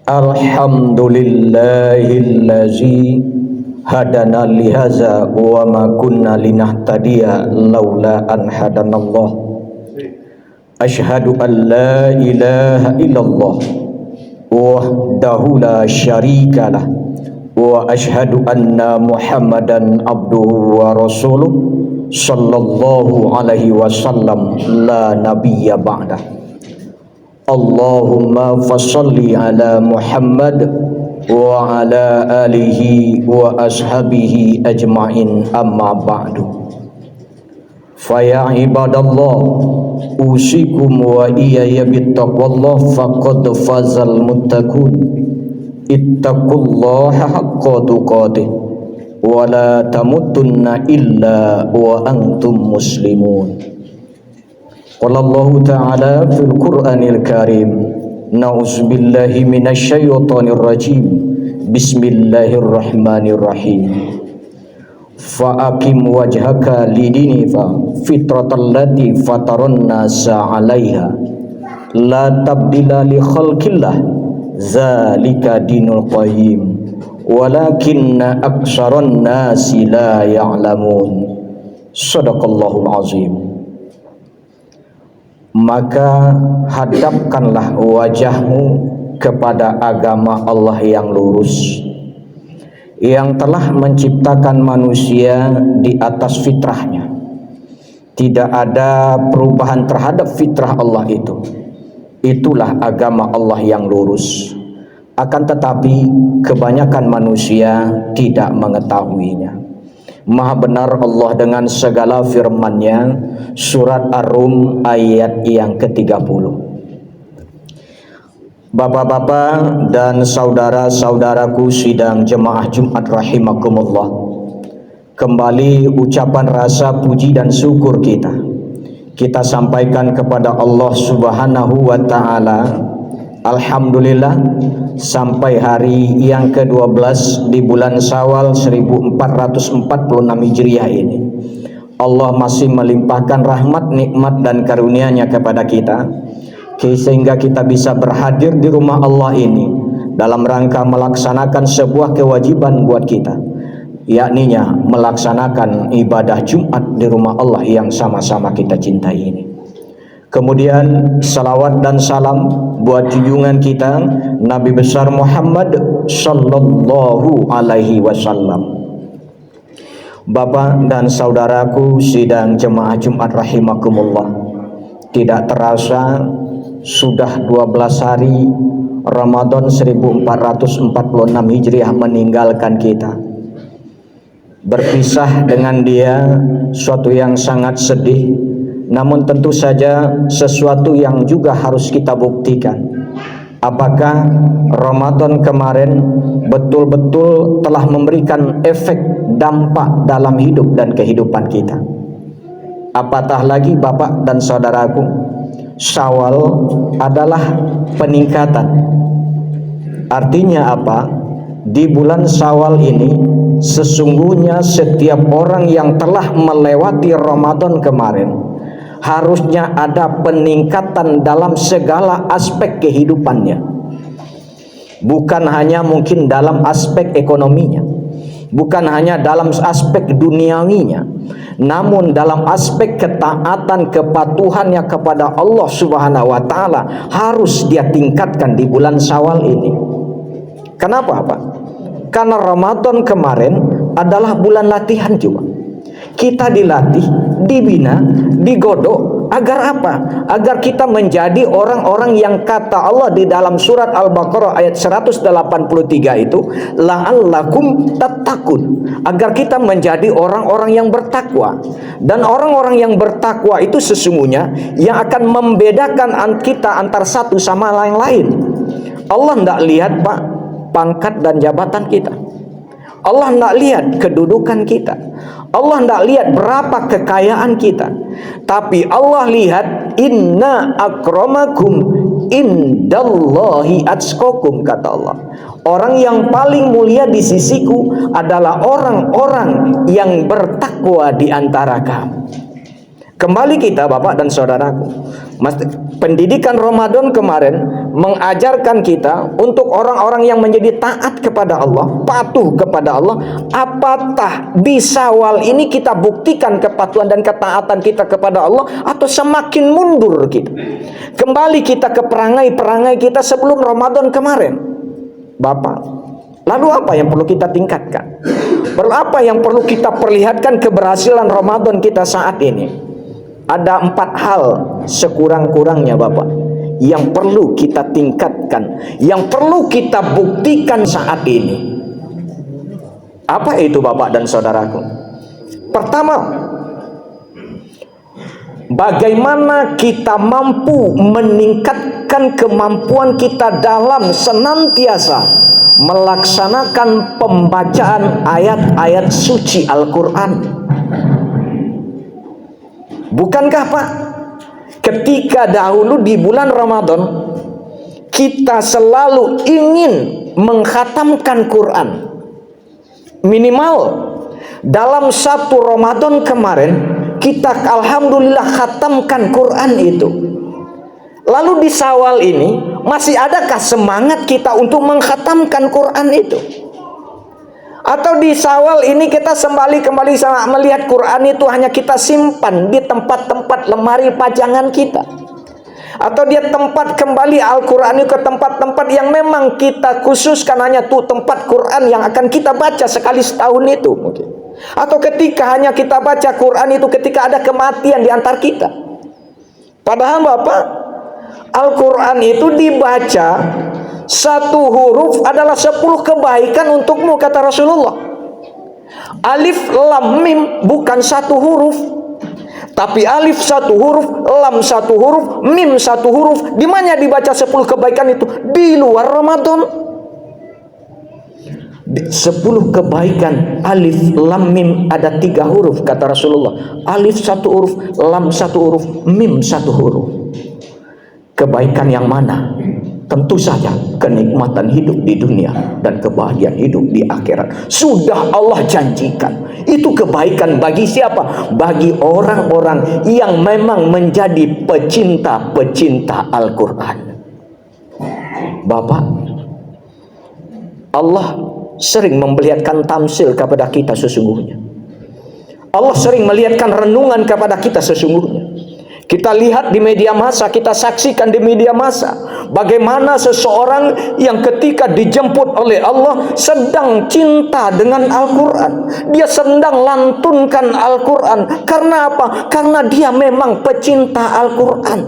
Alhamdulillahillazi hadana lihaza wa ma kunna linahtadiya laula an hadanallah. Ashhadu an la ilaha illallah wahdahu la syarikalah wa ashhadu anna Muhammadan abduhu wa rasuluh sallallahu alaihi wasallam la nabiyya ba'dah. Allahumma fassalli ala Muhammad wa ala alihi wa ashabihi ajma'in, amma ba'du. Faya ibadallah, usikum wa iyaya bittaqwallah faqad fazal muttaqun. Ittaqullaha haqqa tuqatih wa la tamutunna illa wa antum muslimun. Qala Allah Ta'ala fil Qur'anil Karim, na'udzubillahi minasyaitonir rajim. Bismillahirrahmanirrahim. Fa'aqim wajhaka lidini fa fitratal lati fataran nasa 'alaiha la tabdila li khalqillah zalika dinul qayyim walakinna aksaran nasi la ya'lamun. Shadaqallahul azim. Maka hadapkanlah wajahmu kepada agama Allah yang lurus, yang telah menciptakan manusia di atas fitrahnya. Tidak ada perubahan terhadap fitrah Allah itu. Itulah agama Allah yang lurus. Akan tetapi kebanyakan manusia tidak mengetahuinya. Maha benar Allah dengan segala firman-Nya. Surat Ar-Rum ayat yang ke-30. Bapak-bapak dan saudara-saudaraku sidang jemaah Jumat rahimakumullah, kembali ucapan rasa puji dan syukur kita sampaikan kepada Allah Subhanahu wa Ta'ala. Alhamdulillah, sampai hari yang ke-12 di bulan Syawal 1446 Hijriah ini, Allah masih melimpahkan rahmat, nikmat dan karunia-Nya kepada kita, sehingga kita bisa berhadir di rumah Allah ini dalam rangka melaksanakan sebuah kewajiban buat kita, yakninya melaksanakan ibadah Jumat di rumah Allah yang sama-sama kita cintai ini. Kemudian salawat dan salam buat junjungan kita Nabi besar Muhammad sallallahu alaihi wasallam. Bapak dan saudaraku sidang jemaah Jumat rahimakumullah, tidak terasa sudah 12 hari Ramadan 1446 Hijriah meninggalkan kita. Berpisah dengan dia suatu yang sangat sedih, namun tentu saja sesuatu yang juga harus kita buktikan. Apakah Ramadan kemarin betul-betul telah memberikan efek dampak dalam hidup dan kehidupan kita? Apatah lagi Bapak dan saudaraku, Syawal adalah peningkatan. Artinya apa? Di bulan Syawal ini sesungguhnya setiap orang yang telah melewati Ramadan kemarin harusnya ada peningkatan dalam segala aspek kehidupannya. Bukan hanya mungkin dalam aspek ekonominya, bukan hanya dalam aspek duniawinya, namun dalam aspek ketaatan kepatuhannya kepada Allah Subhanahu wa Ta'ala harus dia tingkatkan di bulan Syawal ini. Kenapa Pak? Karena Ramadan kemarin adalah bulan latihan juga. Kita dilatih, dibina, digodok agar apa? Agar kita menjadi orang-orang yang kata Allah di dalam surat Al-Baqarah ayat 183 itu, la'allakum tattaqun, agar kita menjadi orang-orang yang bertakwa. Dan orang-orang yang bertakwa itu sesungguhnya yang akan membedakan kita antar satu sama yang lain. Allah tidak lihat Pak pangkat dan jabatan kita. Allah tidak lihat kedudukan kita. Allah tidak lihat berapa kekayaan kita. Tapi Allah lihat inna akramakum indallahi atqakum, kata Allah. Orang yang paling mulia di sisiku adalah orang-orang yang bertakwa di antara kamu. Kembali kita Bapak dan Saudaraku, pendidikan Ramadan kemarin mengajarkan kita untuk orang-orang yang menjadi taat kepada Allah, patuh kepada Allah. Apakah di Syawal ini kita buktikan kepatuhan dan ketaatan kita kepada Allah, atau semakin mundur kita? Kembali kita ke perangai-perangai kita sebelum Ramadan kemarin, Bapak. Lalu apa yang perlu kita tingkatkan? Apa yang perlu kita perlihatkan keberhasilan Ramadan kita saat ini? Ada 4 hal sekurang-kurangnya, Bapak, yang perlu kita tingkatkan, yang perlu kita buktikan saat ini. Apa itu, Bapak dan saudaraku? Pertama, bagaimana kita mampu meningkatkan kemampuan kita dalam senantiasa melaksanakan pembacaan ayat-ayat suci Al-Quran. Bukankah, Pak, ketika dahulu di bulan Ramadan kita selalu ingin mengkhatamkan Quran, minimal dalam 1 Ramadan kemarin kita alhamdulillah khatamkan Quran itu. Lalu di Syawal ini masih adakah semangat kita untuk mengkhatamkan Quran itu? Atau di Syawal ini kita kembali melihat Quran itu hanya kita simpan di tempat-tempat lemari pajangan kita? Atau dia tempat kembali Al-Quran itu ke tempat-tempat yang memang kita khususkan hanya tuh tempat Quran yang akan kita baca sekali setahun itu mungkin? Atau ketika hanya kita baca Quran itu ketika ada kematian di antar kita? Padahal, Bapak, Al-Quran itu dibaca 1 huruf adalah 10 kebaikan untukmu, kata Rasulullah. Alif lam mim bukan 1 huruf, tapi alif 1 huruf, lam 1 huruf, mim 1 huruf. Di mana dibaca 10 kebaikan itu? Di luar Ramadan. 10 kebaikan alif lam mim ada 3 huruf, kata Rasulullah. Alif 1 huruf, lam 1 huruf, mim 1 huruf. Kebaikan yang mana? Tentu saja kenikmatan hidup di dunia dan kebahagiaan hidup di akhirat sudah Allah janjikan. Itu kebaikan bagi siapa? Bagi orang-orang yang memang menjadi pecinta-pecinta Al-Quran. Bapak, Allah sering memperlihatkan tamsil kepada kita sesungguhnya. Allah sering melihatkan renungan kepada kita sesungguhnya. Kita lihat di media massa, kita saksikan di media massa bagaimana seseorang yang ketika dijemput oleh Allah sedang cinta dengan Al-Quran. Dia sedang lantunkan Al-Quran. Karena apa? Karena dia memang pecinta Al-Quran.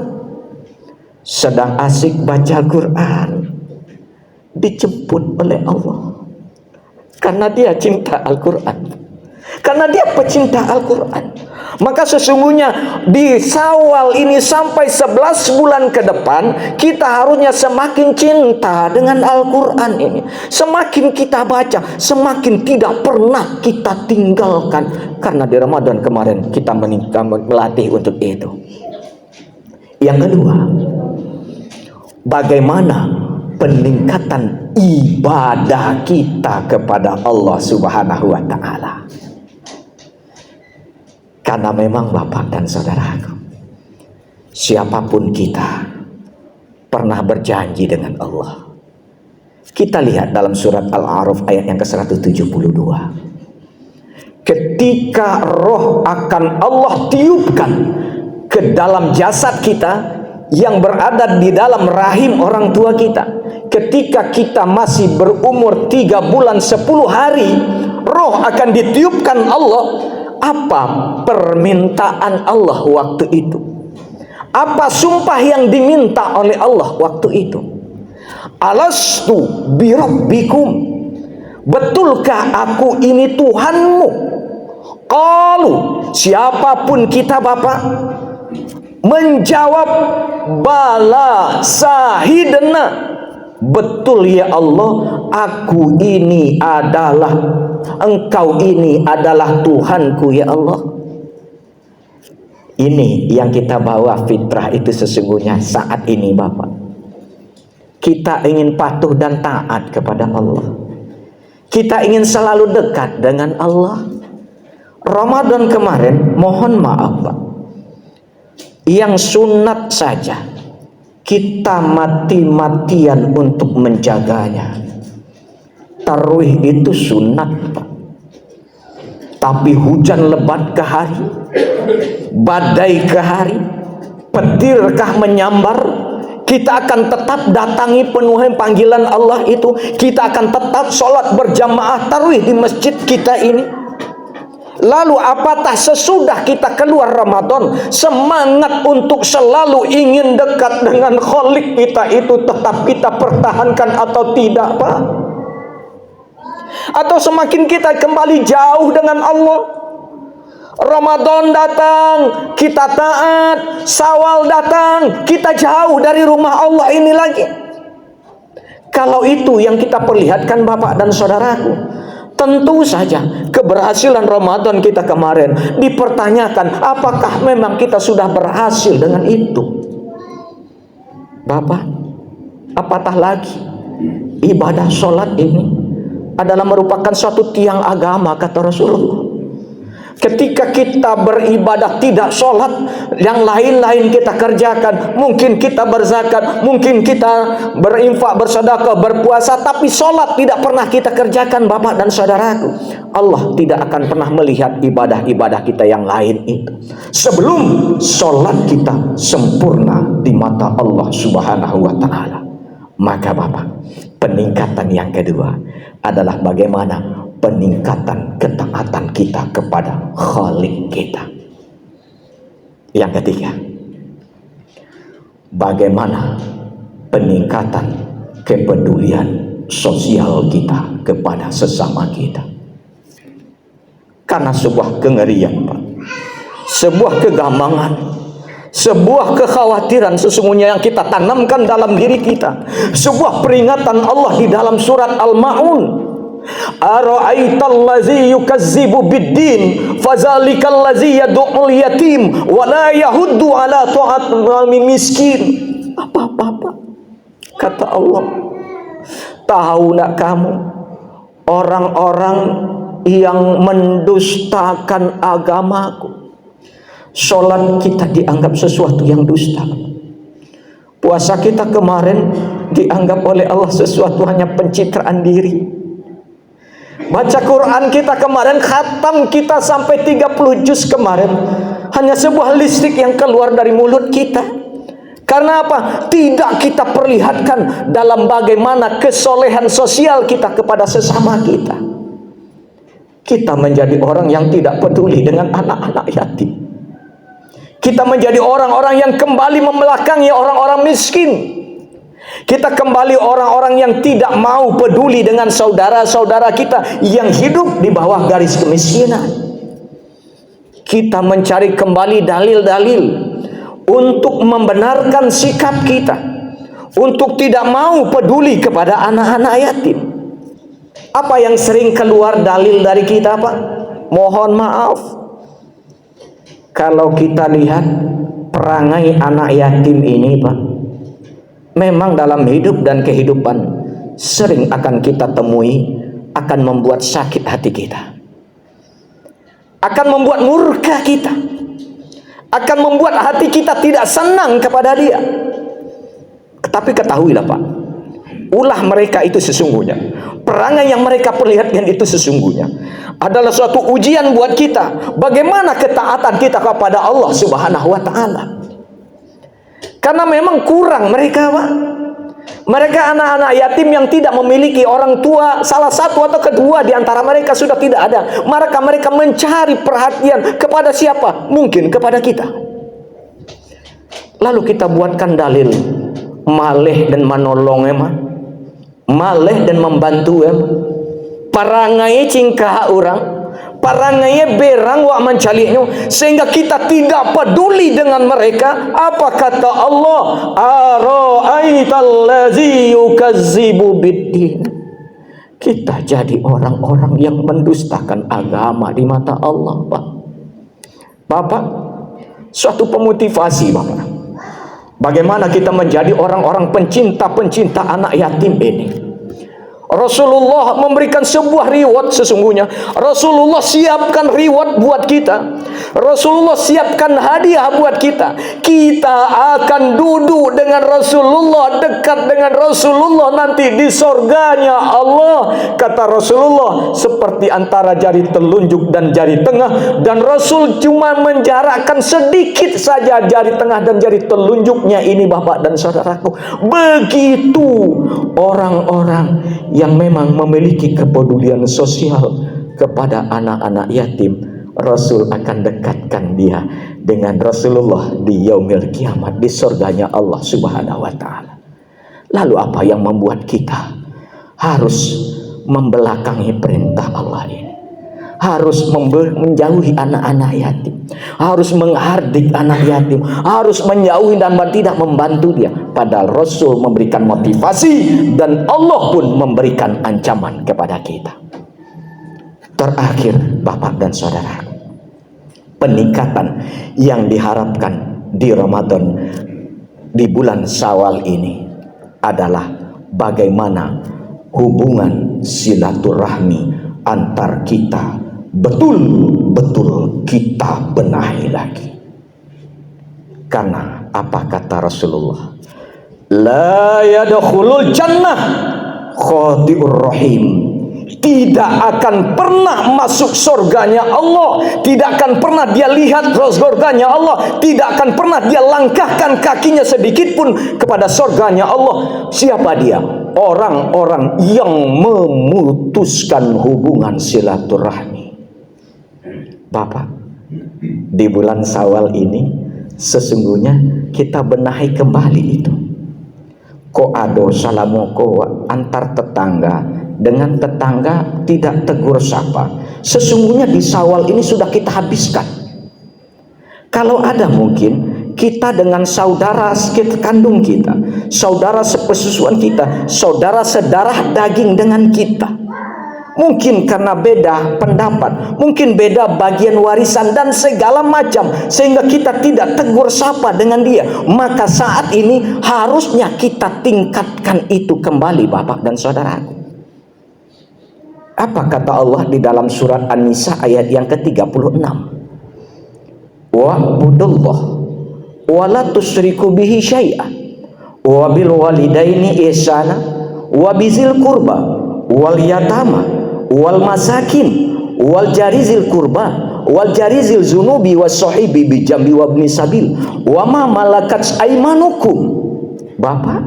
Sedang asik baca Al-Quran, dijemput oleh Allah. Karena dia cinta Al-Quran, karena dia pecinta Al-Quran. Maka sesungguhnya di Syawal ini sampai 11 bulan ke depan kita harusnya semakin cinta dengan Al-Quran ini. Semakin kita baca, semakin tidak pernah kita tinggalkan. Karena di Ramadan kemarin kita melatih untuk itu. Yang kedua, bagaimana peningkatan ibadah kita kepada Allah Subhanahu wa Ta'ala. Karena memang, Bapak dan saudaraku, siapapun kita pernah berjanji dengan Allah. Kita lihat dalam surat Al-A'raf ayat yang ke-172. Ketika roh akan Allah tiupkan ke dalam jasad kita yang berada di dalam rahim orang tua kita, ketika kita masih berumur 3 bulan 10 hari, roh akan ditiupkan Allah. Apa permintaan Allah waktu itu? Apa sumpah yang diminta oleh Allah waktu itu? Alastu birabbikum, betulkah aku ini Tuhanmu? Qalu, siapapun kita, Bapak, menjawab, bala sahidna, betul ya Allah, aku ini adalah, engkau ini adalah Tuhanku ya Allah. Ini yang kita bawa fitrah itu sesungguhnya saat ini, Bapak. Kita ingin patuh dan taat kepada Allah. Kita ingin selalu dekat dengan Allah. Ramadan kemarin, mohon maaf, Pak, yang sunat saja kita mati-matian untuk menjaganya. Tarawih itu sunat, Pak. Tapi hujan lebat ke hari, badai ke hari, petirkah menyambar, kita akan tetap datangi penuhi panggilan Allah itu. Kita akan tetap sholat berjamaah tarawih di masjid kita ini. Lalu apatah sesudah kita keluar Ramadan, semangat untuk selalu ingin dekat dengan Khalik kita itu tetap kita pertahankan atau tidak, Pak? Atau semakin kita kembali jauh dengan Allah? Ramadan datang, kita taat. Syawal datang, kita jauh dari rumah Allah ini lagi. Kalau itu yang kita perlihatkan Bapak dan saudaraku, tentu saja keberhasilan Ramadan kita kemarin dipertanyakan, apakah memang kita sudah berhasil dengan itu? Bapak, apatah lagi ibadah sholat ini adalah merupakan suatu tiang agama, kata Rasulullah. Ketika kita beribadah tidak sholat, yang lain-lain kita kerjakan. Mungkin kita berzakat, mungkin kita berinfak, bersedekah, berpuasa, tapi sholat tidak pernah kita kerjakan, Bapak dan saudaraku. Allah tidak akan pernah melihat ibadah-ibadah kita yang lain itu sebelum sholat kita sempurna di mata Allah Subhanahu wa Ta'ala. Maka Bapak, peningkatan yang kedua adalah bagaimana peningkatan ketaatan kita kepada Khalik kita. Yang ketiga, bagaimana peningkatan kepedulian sosial kita kepada sesama kita. Karena sebuah kengerian, Pak, sebuah kegamangan, sebuah kekhawatiran sesungguhnya yang kita tanamkan dalam diri kita. Sebuah peringatan Allah di dalam surat Al-Ma'un. Ara'aital ladzi yukazzibu biddin fazalikal ladzi yad'ul yatim wa la yahuddu ala ta'atil miskin. Apa-apa, kata Allah, tahu nak kamu orang-orang yang mendustakan agamaku? Sholat kita dianggap sesuatu yang dusta. Puasa kita kemarin dianggap oleh Allah sesuatu hanya pencitraan diri. Baca Quran kita kemarin, khatam kita sampai 30 juz kemarin, hanya sebuah listrik yang keluar dari mulut kita. Karena apa? Tidak kita perlihatkan dalam bagaimana kesolehan sosial kita kepada sesama kita. Kita menjadi orang yang tidak peduli dengan anak-anak yatim. Kita menjadi orang-orang yang kembali membelakangi orang-orang miskin. Kita kembali orang-orang yang tidak mau peduli dengan saudara-saudara kita yang hidup di bawah garis kemiskinan. Kita mencari kembali dalil-dalil untuk membenarkan sikap kita, untuk tidak mau peduli kepada anak-anak yatim. Apa yang sering keluar dalil dari kita, Pak? Mohon maaf, kalau kita lihat perangai anak yatim ini, Pak, memang dalam hidup dan kehidupan sering akan kita temui, akan membuat sakit hati kita, akan membuat murka kita, akan membuat hati kita tidak senang kepada dia. Tapi ketahuilah, Pak, ulah mereka itu sesungguhnya, perangai yang mereka perlihatkan itu sesungguhnya adalah suatu ujian buat kita. Bagaimana ketaatan kita kepada Allah Subhanahu wa Ta'ala. Karena memang kurang mereka, Pak. Mereka anak-anak yatim yang tidak memiliki orang tua, salah satu atau kedua di antara mereka sudah tidak ada. Maka mereka mencari perhatian kepada siapa? Mungkin kepada kita. Lalu kita buatkan dalil malih dan manolong emang, malih dan membantu emang. Parangai cingkah orang, parangai berang wak mencalinya, sehingga kita tidak peduli dengan mereka. Apa kata Allah? Ara'aital ladzi yukazzibu biddin. Kita jadi orang-orang yang mendustakan agama di mata Allah, Pak. Bapak, suatu pemotivasi, Bapak. Bagaimana kita menjadi orang-orang pencinta-pencinta anak yatim ini? Rasulullah memberikan sebuah reward sesungguhnya. Rasulullah siapkan reward buat kita. Rasulullah siapkan hadiah buat kita. Kita akan duduk dengan Rasulullah, dekat dengan Rasulullah nanti di surganya Allah. Kata Rasulullah, seperti antara jari telunjuk dan jari tengah. Dan Rasul cuma menjarakkan sedikit saja jari tengah dan jari telunjuknya ini, Bapak dan saudaraku. Begitu orang-orang yang memang memiliki kepedulian sosial kepada anak-anak yatim, Rasul akan dekatkan dia dengan Rasulullah di yaumil kiamat, di surganya Allah Subhanahu wa ta'ala. Lalu apa yang membuat kita harus membelakangi perintah Allah ini? Harus menjauhi anak-anak yatim, harus menghardik anak yatim, harus menjauhi dan tidak membantu dia. Padahal Rasul memberikan motivasi dan Allah pun memberikan ancaman kepada kita. Terakhir, Bapak dan saudara, peningkatan yang diharapkan di Ramadan, di bulan Syawal ini adalah bagaimana hubungan silaturahmi antar kita betul-betul kita benahi lagi. Karena apa kata Rasulullah? La yadkhulul jannah khati'ur rahim. Tidak akan pernah masuk surganya Allah, tidak akan pernah dia lihat surganya Allah, tidak akan pernah dia langkahkan kakinya sedikit pun kepada surganya Allah. Siapa dia? Orang-orang yang memutuskan hubungan silaturahmi. Bapak, di bulan Syawal ini sesungguhnya kita benahi kembali itu. Ko ado salamoko antar tetangga dengan tetangga tidak tegur sapa. Sesungguhnya di Syawal ini sudah kita habiskan. Kalau ada mungkin kita dengan saudara kandung kita, saudara sepersusuan kita, saudara sedarah daging dengan kita, mungkin karena beda pendapat, mungkin beda bagian warisan dan segala macam, sehingga kita tidak tegur sapa dengan dia. Maka saat ini harusnya kita tingkatkan itu kembali, Bapak dan saudaraku. Apa kata Allah di dalam surat An-Nisa ayat yang ke-36? Wa'budullah wa la tusyriku bihi syai'a wa bil walidaini ihsana wa bizil qurba wal yatama wal masakin wal jarizil qurba wal jarizil zunubi was sahibi bi jambi wa ibni sabil wa ma malakat aymanukum. Bapak,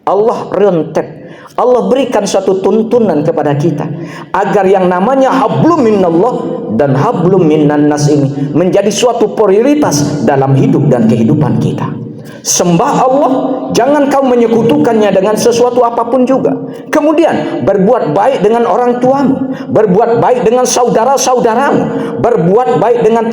Allah rentet, Allah berikan suatu tuntunan kepada kita agar yang namanya hablum minallah dan hablum minan nas ini menjadi suatu prioritas dalam hidup dan kehidupan kita. Sembah Allah, jangan kau menyekutukannya dengan sesuatu apapun juga. Kemudian berbuat baik dengan orang tuamu, berbuat baik dengan saudara-saudaramu, berbuat baik dengan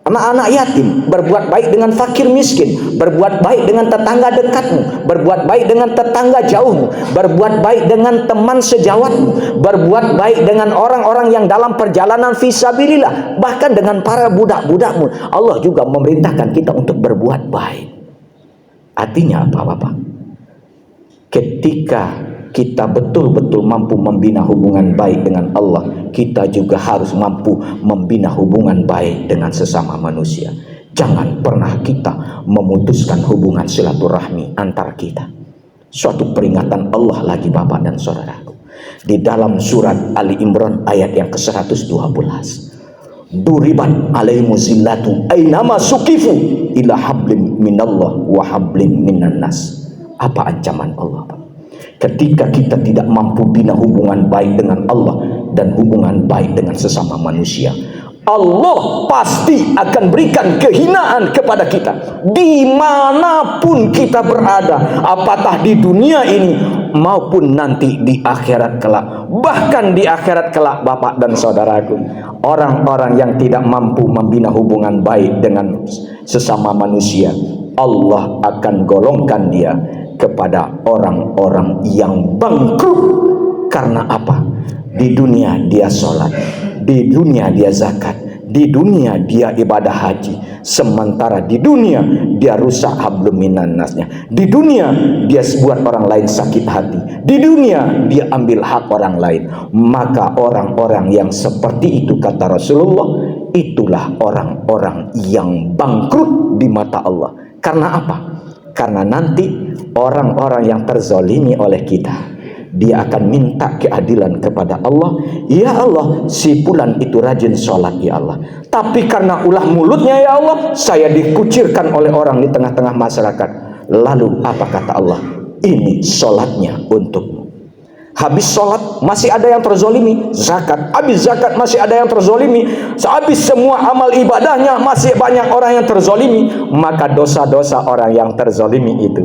anak-anak yatim, berbuat baik dengan fakir miskin, berbuat baik dengan tetangga dekatmu, berbuat baik dengan tetangga jauhmu, berbuat baik dengan teman sejawatmu, berbuat baik dengan orang-orang yang dalam perjalanan fisabilillah, bahkan dengan para budak-budakmu. Allah juga memerintahkan kita untuk berbuat baik. Artinya apa, Bapak? Ketika kita betul-betul mampu membina hubungan baik dengan Allah, kita juga harus mampu membina hubungan baik dengan sesama manusia. Jangan pernah kita memutuskan hubungan silaturahmi antar kita. Suatu peringatan Allah lagi, Bapak dan saudaraku. Di dalam surat Ali Imran ayat yang ke-112. Duriban alaihimu zillatu ainama sukifu ila hablim minallah wa hablim minan nas. Apa ancaman Allah, Pak? Ketika kita tidak mampu bina hubungan baik dengan Allah dan hubungan baik dengan sesama manusia, Allah pasti akan berikan kehinaan kepada kita dimanapun kita berada, apakah di dunia ini maupun nanti di akhirat kelak. Bahkan di akhirat kelak, Bapak dan saudaraku, orang-orang yang tidak mampu membina hubungan baik dengan sesama manusia, Allah akan golongkan dia kepada orang-orang yang bangkrut. Karena apa? Di dunia dia sholat, di dunia dia zakat, di dunia dia ibadah haji, Sementara di dunia dia rusak hablum minan nasnya. Di dunia dia buat orang lain sakit hati. Di dunia dia ambil hak orang lain. Maka orang-orang yang seperti itu, kata Rasulullah, itulah orang-orang yang bangkrut di mata Allah. Karena apa? Karena nanti orang-orang yang terzolimi oleh kita, dia akan minta keadilan kepada Allah. Ya Allah, si fulan itu rajin sholat ya Allah, tapi karena ulah mulutnya ya Allah, saya dikucilkan oleh orang di tengah-tengah masyarakat. Lalu apa kata Allah? Ini sholatnya untukmu. Habis sholat masih ada yang terzolimi, zakat, habis zakat masih ada yang terzolimi, habis semua amal ibadahnya masih banyak orang yang terzolimi. Maka dosa-dosa orang yang terzolimi itu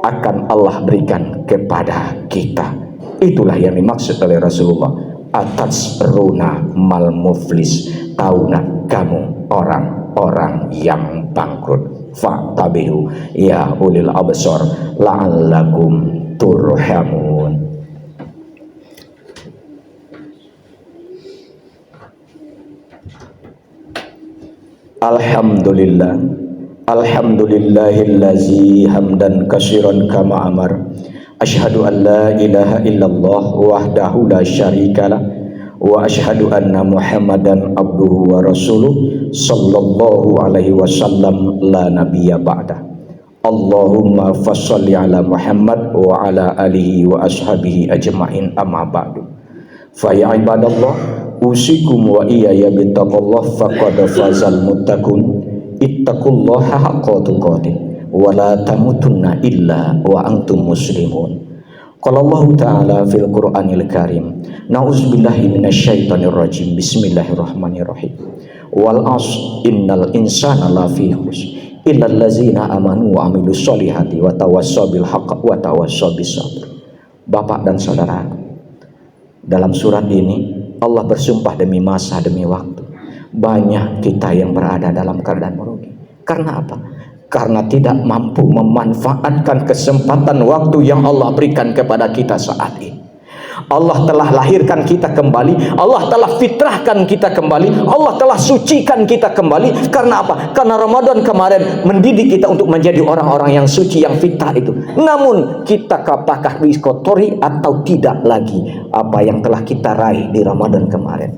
akan Allah berikan kepada kita. Itulah yang dimaksud oleh Rasulullah, atas runa mal muflis, tahukah kamu orang-orang yang bangkrut. Fa'tabihu ya ulil absar la'allakum turhamun. Alhamdulillah, alhamdulillahillazi hamdan katsiran kama amar. Asyhadu an la ilaha illallah wahdahu la syarikalah wa asyhadu anna Muhammadan abduhu wa rasuluh sallallahu alaihi wasallam la nabiyya ba'da. Allahumma fasholli ala Muhammad wa ala alihi wa ashabihi ajma'in, amma ba'du. Fa ya ibadallah, usikum wa iyaya bittaqullah faqad fazal muttaqun. Ittaqullaha haqqa tuqatih wa la tamutunna illa wa antum muslimun. Qala Allah Ta'ala fil Qur'anil Karim, na'udzubillahi minasyaitonir rajim. Bismillahirrahmanirrahim. Wal 'asr innal insana lafi khusr illal ladzina amanu wa amilus solihati wa tawassaw bil haqq wa tawassaw bis sabr. Bapak dan saudara, dalam surat ini Allah bersumpah demi masa demi waktu, banyak kita yang berada dalam keadaan merugi. Karena apa? Karena tidak mampu memanfaatkan kesempatan waktu yang Allah berikan kepada kita saat ini. Allah telah lahirkan kita kembali, Allah telah fitrahkan kita kembali, Allah telah sucikan kita kembali. Karena apa? Karena Ramadan kemarin mendidik kita untuk menjadi orang-orang yang suci, yang fitrah itu. Namun kita apakah dikotori atau tidak lagi apa yang telah kita raih di Ramadan kemarin?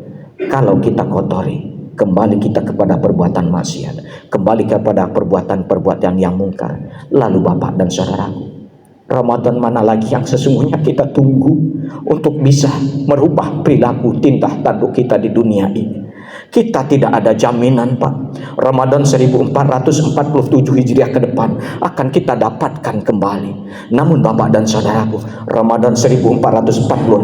Kalau kita kotori, kembali kita kepada perbuatan maksiat, kembali kepada perbuatan-perbuatan yang mungkar. Lalu Bapak dan saudaraku, Ramadan mana lagi yang sesungguhnya kita tunggu untuk bisa merubah perilaku tingkah tanduk kita di dunia ini? Kita tidak ada jaminan, Pak. Ramadan 1447 Hijriah ke depan akan kita dapatkan kembali. Namun Bapak dan saudaraku, Ramadan 1446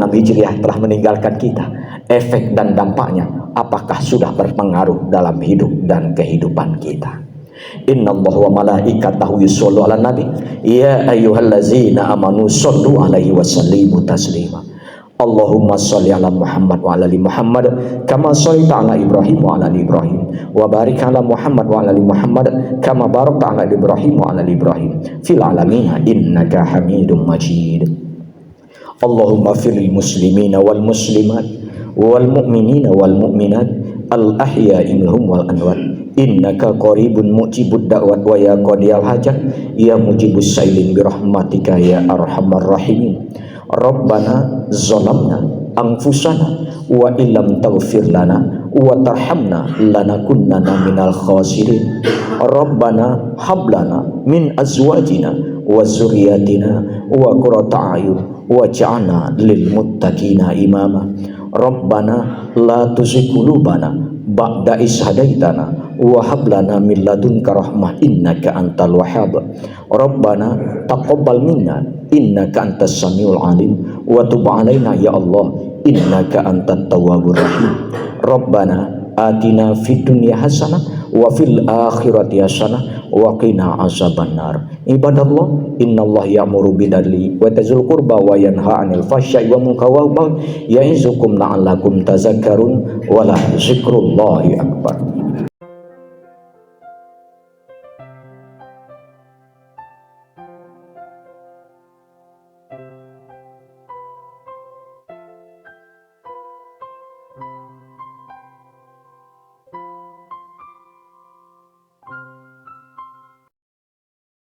Hijriah telah meninggalkan kita. Efek dan dampaknya apakah sudah berpengaruh dalam hidup dan kehidupan kita? Innallaha wa malaikatahu yushollu 'alan nabi ya ayyuhallazina amanu shollu 'alaihi wa sallimu taslima. Allahumma sholli 'ala Muhammad wa 'ala ali Muhammad kama shallaita 'ala Ibrahim wa 'ala ali Ibrahim wa barik 'ala Muhammad wa 'ala ali Muhammad kama barakta 'ala Ibrahim wa 'ala ali Ibrahim fil 'alamin innaka Hamidum Majid. Allahumma firil muslimina wal muslimat wal mu'minina wal mu'minat al ahya'i minhum wal amwat innaka qaribun mujibud da'wat wa ya qadiyal hajat ya mujibus sailin birahmatika ya arhamar rahimin. Rabbana zalamna anfusana wa illam taghfir lana wa tarhamna lanakunanna minal khasirin. Rabbana hablana min azwajina wa zurriyatina wa qurrata a'yun waj'alna lil muttaqina imama. Rabbana la tuzigh qulubana ba'da idh hadaitana wa hab lana min ladunka rahmah innaka antal wahhab. Rabbana taqabbal minna innaka antas samiul alim wa tub alaina ya Allah innaka antat tawwabur rahim. Rabbana atina fid dunya hasanah wa fil akhirati hasanah wa qina azabannar. Ibadallah, innallaha ya'muru bid'adli wa tazil qurba wa yanha 'anil fahsya'i wa munkari wal baghi ya'izukum la'allakum tazakkarun wa la dzikrullahi akbar.